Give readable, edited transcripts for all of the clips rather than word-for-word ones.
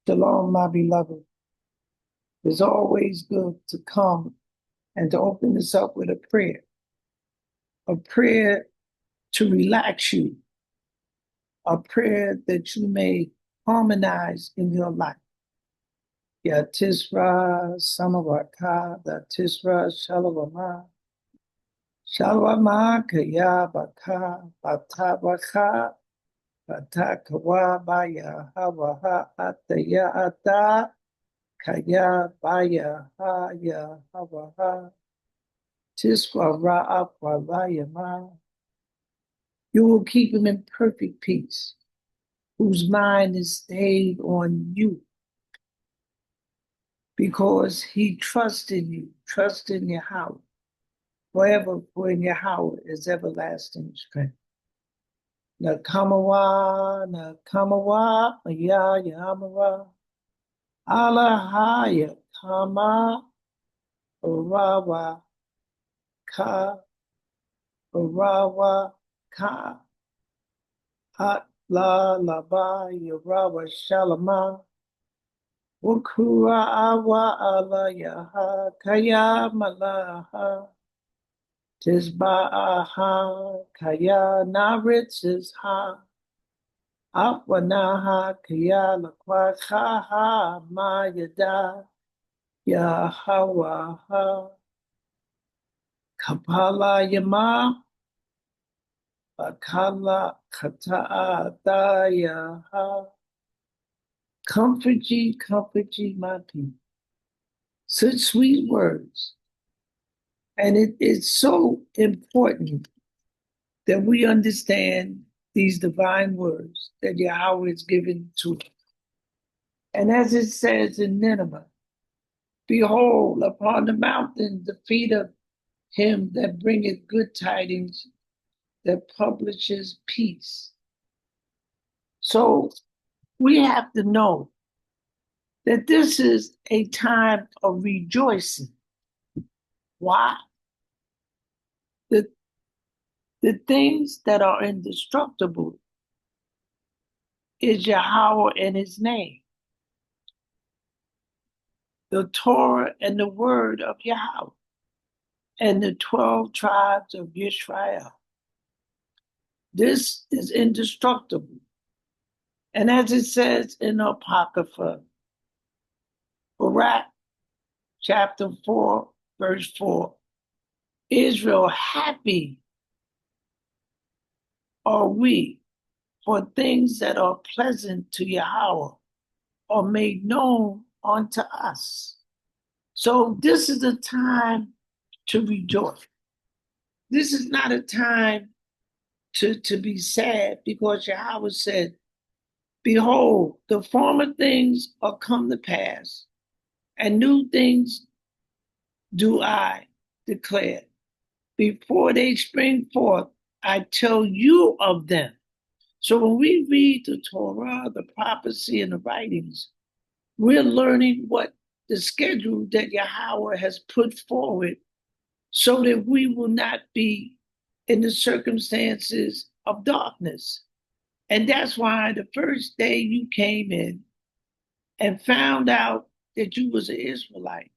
Shalom, my beloved. It's always good to come and to open this up with a prayer to relax you, a prayer that you may harmonize in your life. Ya Tisra Samavaka, the Tisra Shalavama, Shalavama Kaya Baka, Batabaka, Batakawa Baya Havaha Ataya Ata, Kaya Baya Haya Havaha. You will keep him in perfect peace, whose mind is stayed on you, because he trusts in you, trust in Yahweh, forever, for in Yahweh is everlasting strength. Nakamawa, Nakamawa, Ya Yamara, Alahaya, Kama, Urawa, Ka, Urawa, Ka. Hat la laba yarawa shalama wakura awa ala yaha kaya malaha tisba aha kaya naritz ha apwanaha kaya lakwa ha mayada yahawaha kapala yama akala kata'a dayaha. Comfort ye, my people. Such sweet words. And it is so important that we understand these divine words that Yahweh is given to us. And as it says in Nineveh, behold, upon the mountain the feet of him that bringeth good tidings, that publishes peace. So we have to know that this is a time of rejoicing. Why? The, the things that are indestructible is Yahweh and his name, the Torah and the word of Yahweh, and the 12 tribes of Israel. This is indestructible. And as it says in the Apocrypha, Barak chapter 4, verse 4, Israel, happy are we, for things that are pleasant to Yahweh are made known unto us. So this is a time to rejoice. This is not a time to be sad, because Yahweh said, behold, the former things are come to pass, and new things do I declare. Before they spring forth, I tell you of them. So when we read the Torah, the prophecy, and the writings, we're learning what the schedule that Yahweh has put forward, so that we will not be in the circumstances of darkness. And that's why the first day you came in and found out that you was an Israelite,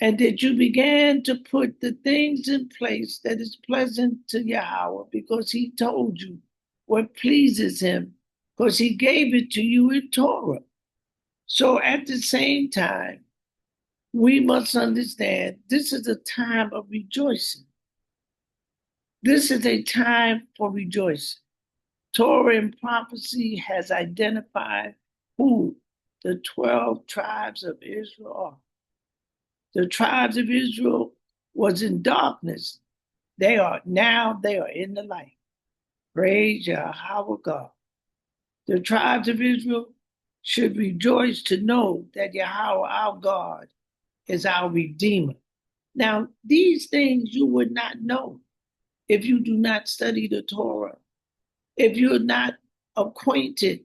and that you began to put the things in place that is pleasant to Yahweh, because he told you what pleases him, because he gave it to you in Torah. So at the same time, we must understand this is a time of rejoicing. This is a time for rejoicing. Torah and prophecy has identified who the 12 tribes of Israel are. The tribes of Israel was in darkness. They are in the light. Praise Yahweh God. The tribes of Israel should rejoice to know that Yahweh our God is our Redeemer. Now, these things you would not know if you do not study the Torah, if you're not acquainted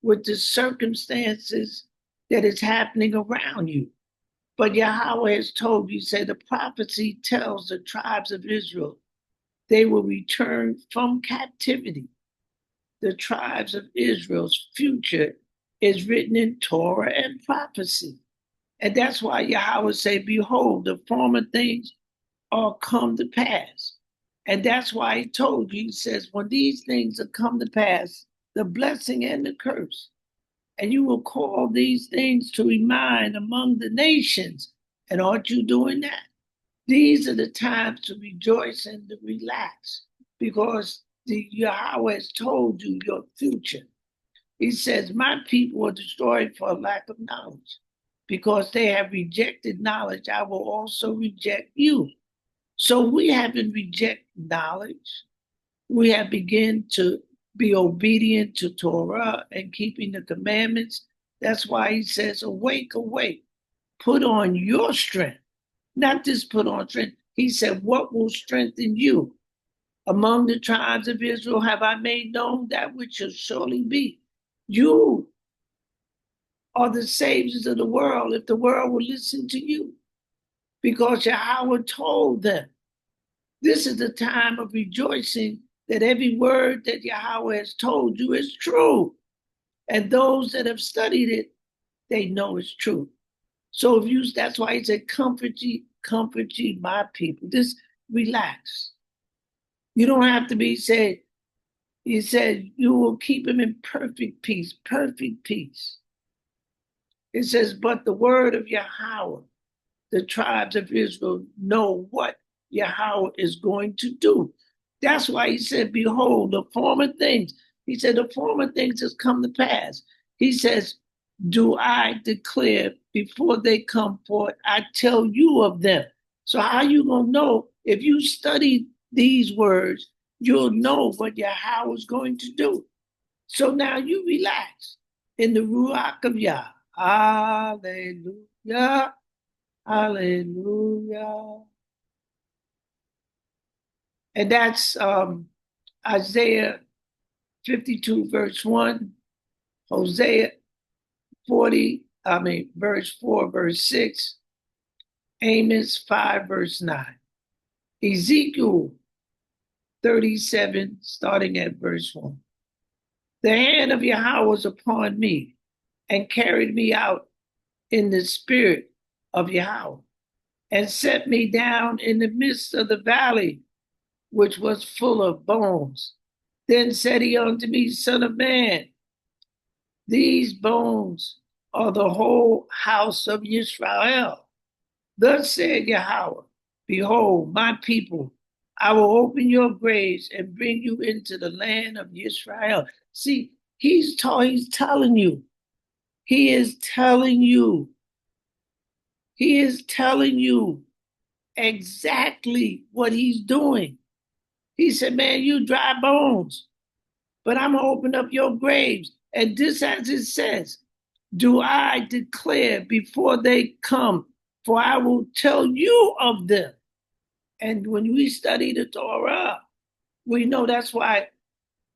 with the circumstances that is happening around you. But Yahweh has told you, say the prophecy tells the tribes of Israel they will return from captivity. The tribes of Israel's future is written in Torah and prophecy. And that's why Yahweh say, behold, the former things are come to pass. And that's why he told you, he says, when these things are come to pass, the blessing and the curse, and you will call these things to remind among the nations. And aren't you doing that? These are the times to rejoice and to relax because the Yahweh has told you your future. He says, my people are destroyed for lack of knowledge. Because they have rejected knowledge, I will also reject you. So we haven't rejected knowledge. We have begun to be obedient to Torah and keeping the commandments. That's why he says, awake, awake, put on your strength, not just put on strength. He said, what will strengthen you? Among the tribes of Israel have I made known that which shall surely be. You are the saviors of the world if the world will listen to you. Because Yahweh told them, this is the time of rejoicing that every word that Yahweh has told you is true. And those that have studied it, they know it's true. So that's why he said, comfort ye my people. Just relax. You don't have to be said, he said, you will keep him in perfect peace, perfect peace. It says, but the word of Yahweh, the tribes of Israel know what Yahweh is going to do. That's why he said, behold, the former things. He said, the former things has come to pass. He says, do I declare before they come forth, I tell you of them. So how you going to know? If you study these words, you'll know what Yahweh is going to do. So now you relax in the Ruach of Yah. Hallelujah. Hallelujah. And that's Isaiah 52, verse 1, Hosea verse 4, verse 6, Amos 5, verse 9, Ezekiel 37, starting at verse 1. The hand of Yahweh was upon me and carried me out in the spirit of Yahweh and set me down in the midst of the valley, which was full of bones. Then said he unto me, Son of man, these bones are the whole house of Israel. Thus said Yahweh, behold, my people, I will open your graves and bring you into the land of Israel. See, he's telling you, he is telling you exactly what he's doing. He said, man, you dry bones, but I'm going to open up your graves. And this, as it says, do I declare before they come, for I will tell you of them. And when we study the Torah, we know that's why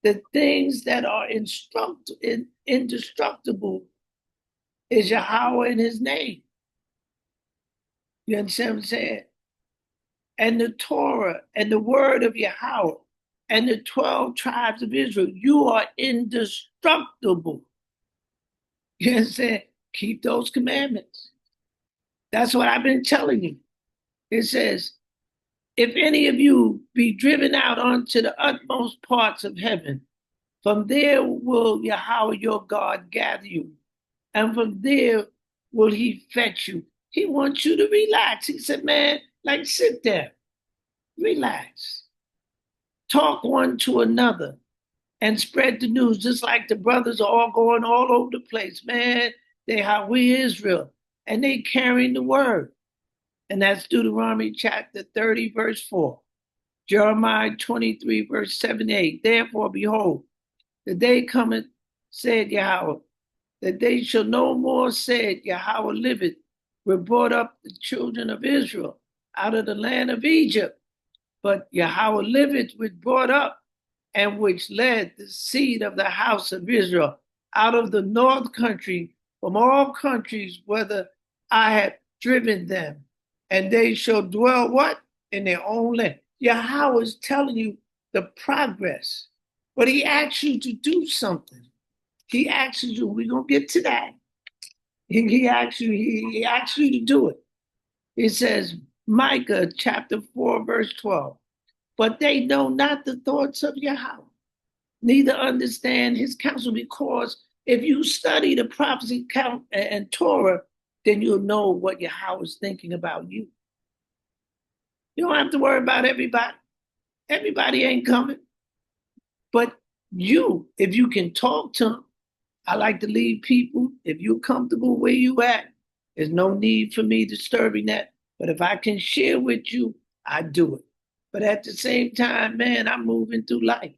the things that are indestructible is Yahweh in his name. You understand what I'm saying? And the Torah and the word of Yahweh and the 12 tribes of Israel, you are indestructible. You understand? Keep those commandments. That's what I've been telling you. It says, if any of you be driven out unto the utmost parts of heaven, from there will Yahweh your God gather you, and from there will he fetch you. He wants you to relax. He said, man, like sit there, relax, talk one to another, and spread the news, just like the brothers are all going all over the place, man. They how we Israel, and they carrying the word. And that's Deuteronomy chapter 30, verse 4. Jeremiah 23, verse 7 8. Therefore, behold, the day cometh, said Yahweh, that they shall no more, said Yahweh liveth, we brought up the children of Israel out of the land of Egypt. But Yahweh liveth, which brought up and which led the seed of the house of Israel out of the north country, from all countries, whither I have driven them. And they shall dwell what? In their own land. Yahweh is telling you the progress, but he asks you to do something. He asks you, we're going to get to that. He asks you to do it. It says, Micah chapter 4, verse 12. But they know not the thoughts of Yahweh, neither understand his counsel, because if you study the prophecy count and Torah, then you'll know what Yahweh is thinking about you. You don't have to worry about everybody. Everybody ain't coming. But you, if you can talk to them, I like to lead people. If you're comfortable where you at, there's no need for me disturbing that. But if I can share with you, I do it. But at the same time, man, I'm moving through life.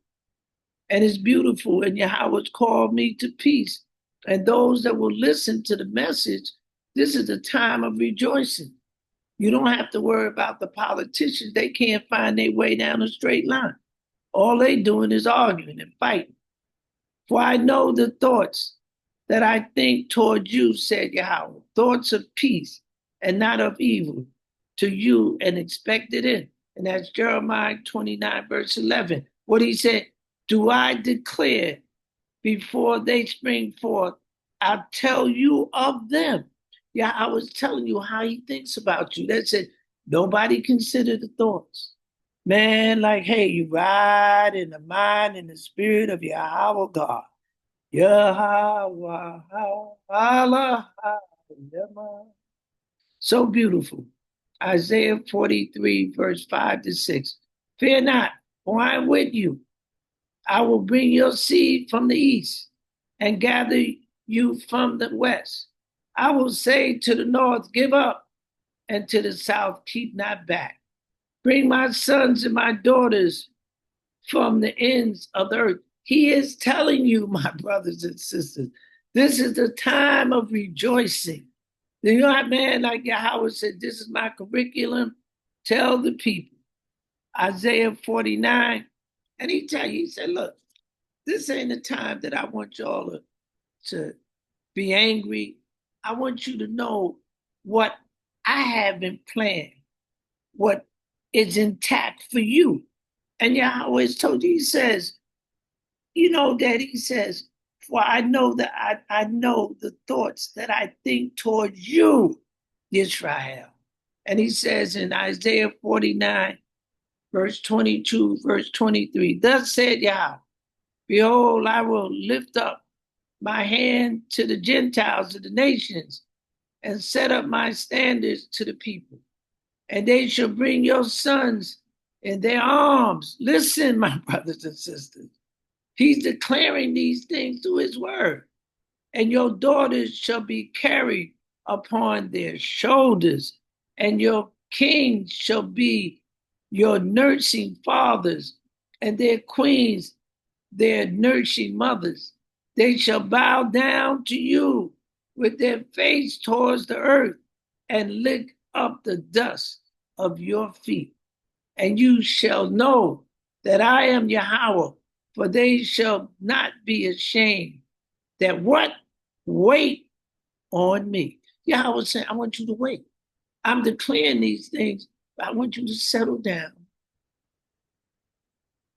And it's beautiful. And Yahweh's called me to peace. And those that will listen to the message, this is a time of rejoicing. You don't have to worry about the politicians. They can't find their way down a straight line. All they doing is arguing and fighting. For I know the thoughts that I think toward you, said Yahweh, thoughts of peace and not of evil, to you an expected end. And that's Jeremiah 29, verse 11. What he said, do I declare before they spring forth, I'll tell you of them. Yeah, I was telling you how he thinks about you. That said, nobody consider the thoughts. Man, like, hey, you ride in the mind and the spirit of Yahweh God. Yahweh, Allah, so beautiful. Isaiah 43, verse 5 to 6. Fear not, for I am with you. I will bring your seed from the east and gather you from the west. I will say to the north, give up, and to the south, keep not back. Bring my sons and my daughters from the ends of the earth. He is telling you, my brothers and sisters, this is the time of rejoicing. You know, man, like Yahweh said, this is my curriculum. Tell the people. Isaiah 49. And he tell you, he said, look, this ain't the time that I want y'all to be angry. I want you to know what I have been planned, what is intact for you. And Yahweh told you, he says, you know that he says, for I know that I know the thoughts that I think toward you, Israel. And he says in Isaiah 49, verse 22, verse 23, thus said Yahweh, behold, I will lift up my hand to the Gentiles of the nations and set up my standards to the people. And they shall bring your sons in their arms. Listen, my brothers and sisters. He's declaring these things through his word. And your daughters shall be carried upon their shoulders, and your kings shall be your nursing fathers, and their queens their nursing mothers. They shall bow down to you with their face towards the earth and lick up the dust of your feet. And you shall know that I am Yahweh, for they shall not be ashamed. That what? Wait on me. Yahweh said, I want you to wait. I'm declaring these things, but I want you to settle down.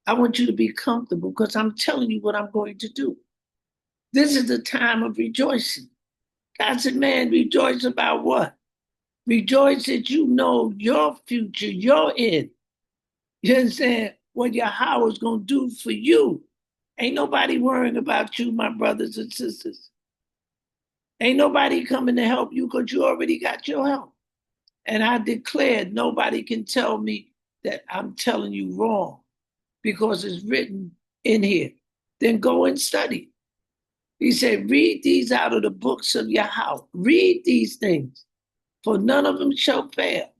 I want you to be comfortable because I'm telling you what I'm going to do. This is the time of rejoicing. God said, man, rejoice about what? Rejoice that you know your future, your end. You understand what Yahweh's going to do for you. Ain't nobody worrying about you, my brothers and sisters. Ain't nobody coming to help you because you already got your help. And I declared nobody can tell me that I'm telling you wrong because it's written in here. Then go and study. He said, read these out of the books of Yahweh. Read these things, for none of them shall fail.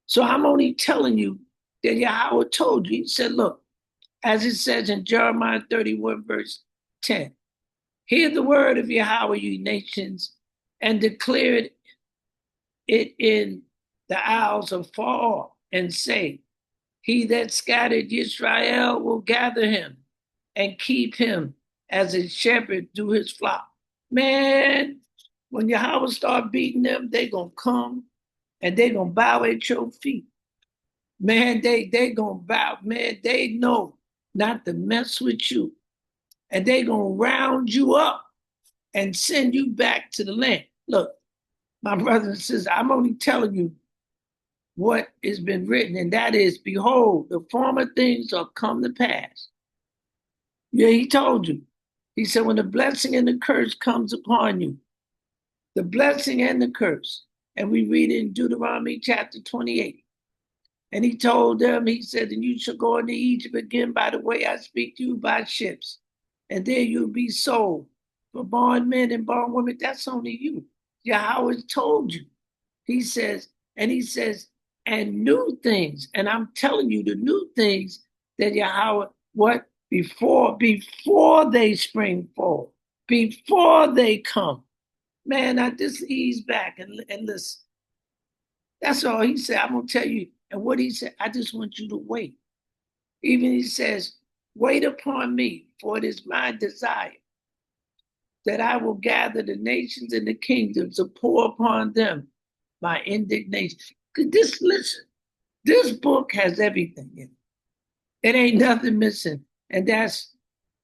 So I'm only telling you that Yahweh told you. He said, look, as it says in Jeremiah 31, verse 10, hear the word of Yahweh, you nations, and declare it in the isles of far off, and say, he that scattered Israel will gather him and keep him as a shepherd do his flock. Man, when Yahweh start beating them, they going to come and they going to bow at your feet. Man, they going to bow. Man, they know not to mess with you. And they going to round you up and send you back to the land. Look, my brothers and sisters, I'm only telling you what has been written, and that is, behold, the former things are come to pass. Yeah, he told you. He said, when the blessing and the curse comes upon you, the blessing and the curse, and we read it in Deuteronomy chapter 28. And he told them, he said, and you shall go into Egypt again by the way I speak to you by ships. And there you'll be sold for bondmen and bondwomen. That's only you. Yahweh told you. He says, and he says, and new things. And I'm telling you the new things that Yahweh, what? Before they spring forward, before they come. Man, I just ease back and listen. That's all he said. I'm going to tell you. And what he said, I just want you to wait. Even he says, wait upon me, for it is my desire that I will gather the nations and the kingdoms to pour upon them my indignation. This, listen, this book has everything in it. It ain't nothing missing. And that's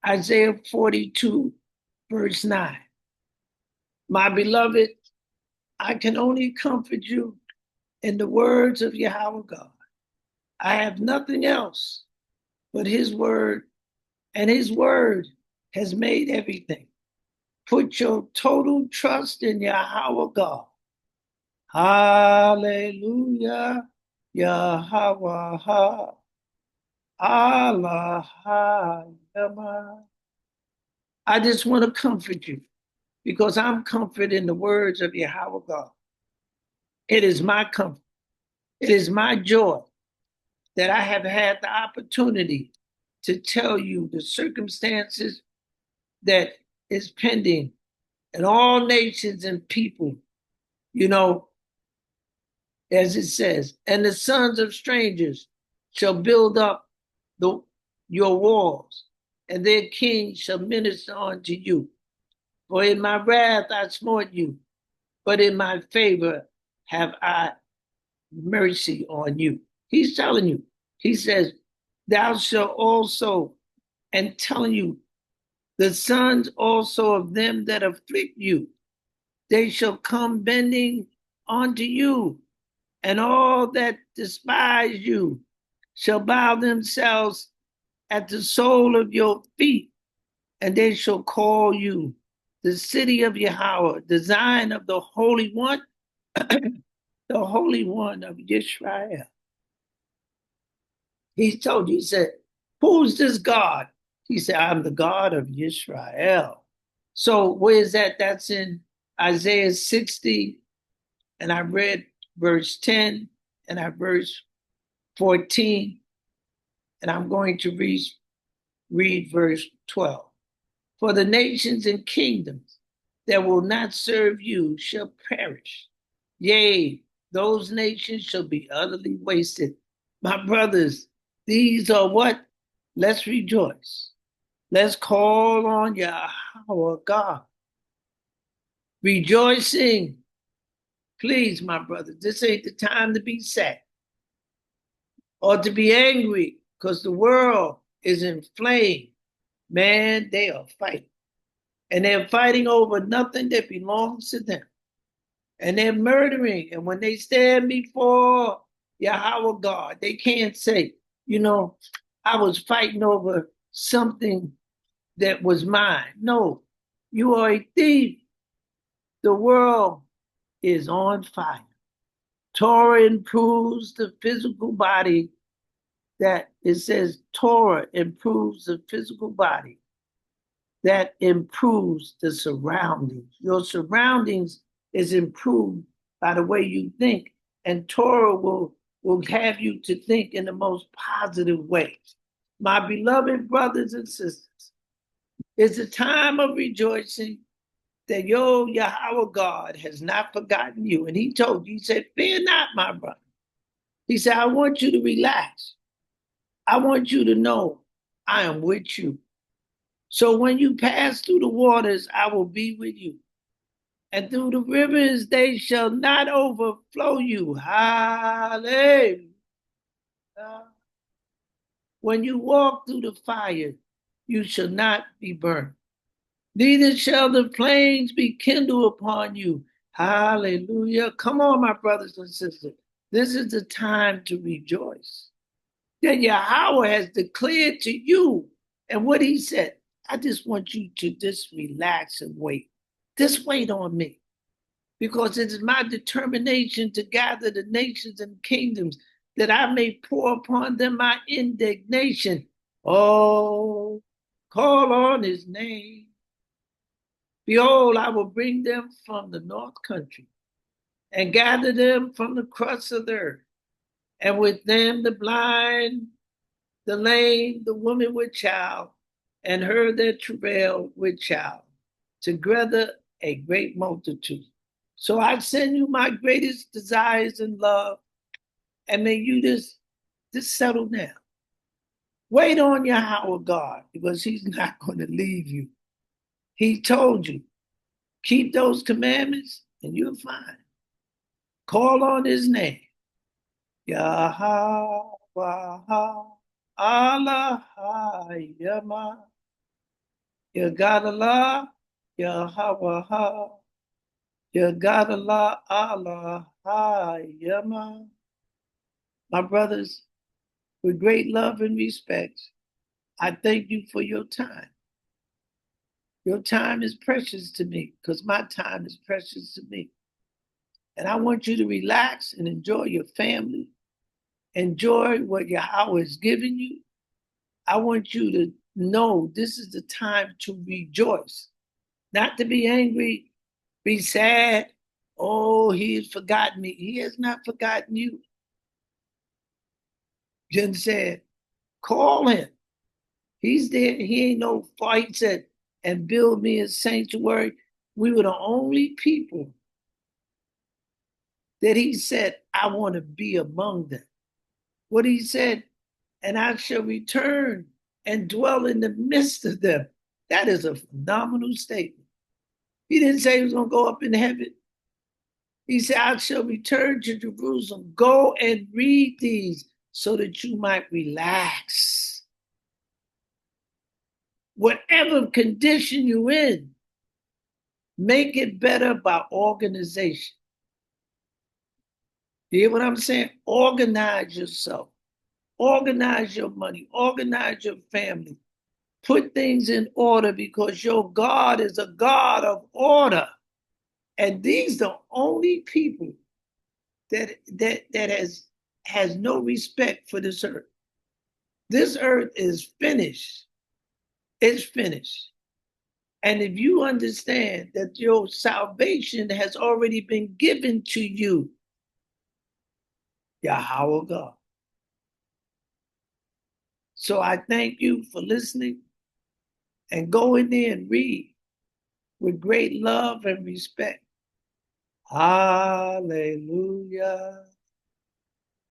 Isaiah 42, verse 9. My beloved, I can only comfort you in the words of Yahweh God. I have nothing else but his word, and his word has made everything. Put your total trust in Yahweh God. Hallelujah. Yahweh. Allah. I just want to comfort you because I'm comforted in the words of Yahweh God. It is my comfort. It is my joy that I have had the opportunity to tell you the circumstances that is pending in all nations and people, you know, as it says, and the sons of strangers shall build up the, your walls, and their kings shall minister unto you. For in my wrath I smote you, but in my favor have I mercy on you. He's telling you, he says, thou shalt also, and telling you, the sons also of them that afflict you, they shall come bending unto you, and all that despise you shall bow themselves at the sole of your feet, and they shall call you the city of Yahweh, the Zion of the Holy One, the Holy One of Israel. He told you, he said, who's this God? He said, I'm the God of Israel. So where is that? That's in Isaiah 60, and I read verse 10, and I verse 14, and I'm going to read verse 12. For the nations and kingdoms that will not serve you shall perish. Yea, those nations shall be utterly wasted. My brothers, these are what? Let's rejoice. Let's call on Yahweh God. Rejoicing. Please, my brothers, this ain't the time to be sad or to be angry because the world is inflamed. Man, they are fighting. And they're fighting over nothing that belongs to them. And they're murdering. And when they stand before Yahweh God, they can't say, you know, I was fighting over something that was mine. No, you are a thief. The world is on fire. Torah improves the physical body, that it says Torah improves the physical body, that improves the surroundings. Your surroundings is improved by the way you think, and Torah will have you to think in the most positive way. My beloved brothers and sisters, it's a time of rejoicing that your Yahweh God has not forgotten you. And he told you, he said, fear not, my brother. He said, I want you to relax. I want you to know I am with you. So when you pass through the waters, I will be with you. And through the rivers, they shall not overflow you. Hallelujah. When you walk through the fire, you shall not be burned. Neither shall the flames be kindled upon you. Hallelujah. Come on, my brothers and sisters. This is the time to rejoice. That Yahweh has declared to you. And what he said, I just want you to just relax and wait. Just wait on me. Because it is my determination to gather the nations and kingdoms that I may pour upon them my indignation. Oh, call on his name. Behold, I will bring them from the north country and gather them from the crust of the earth, and with them the blind, the lame, the woman with child, and her that travail with child, together a great multitude. So I send you my greatest desires and love, and may you just settle down. Wait on Yahweh God, because he's not going to leave you. He told you, keep those commandments, and you'll find. Call on his name. Yahweh, Allah, Yama. You got Allah, Yahweh. You got Allah, Allah, Yama. My brothers, with great love and respect, I thank you for your time. Your time is precious to me because my time is precious to me. And I want you to relax and enjoy your family. Enjoy what Yahweh has given you. I want you to know this is the time to rejoice, not to be angry, be sad. Oh, he has forgotten me. He has not forgotten you. Jen said, call him. He's there. He ain't no fight. He said, and build me a sanctuary. We were the only people that he said, I want to be among them. What he said, and I shall return and dwell in the midst of them. That is a phenomenal statement. He didn't say he was going to go up in heaven. He said, I shall return to Jerusalem. Go and read these so that you might relax. Whatever condition you're in, make it better by organization. You hear what I'm saying? Organize yourself. Organize your money. Organize your family. Put things in order because your God is a God of order. And these are the only people that has no respect for this earth. This earth is finished. It's finished. And if you understand that your salvation has already been given to you, Yahweh God. So I thank you for listening and go in there and read with great love and respect. Hallelujah.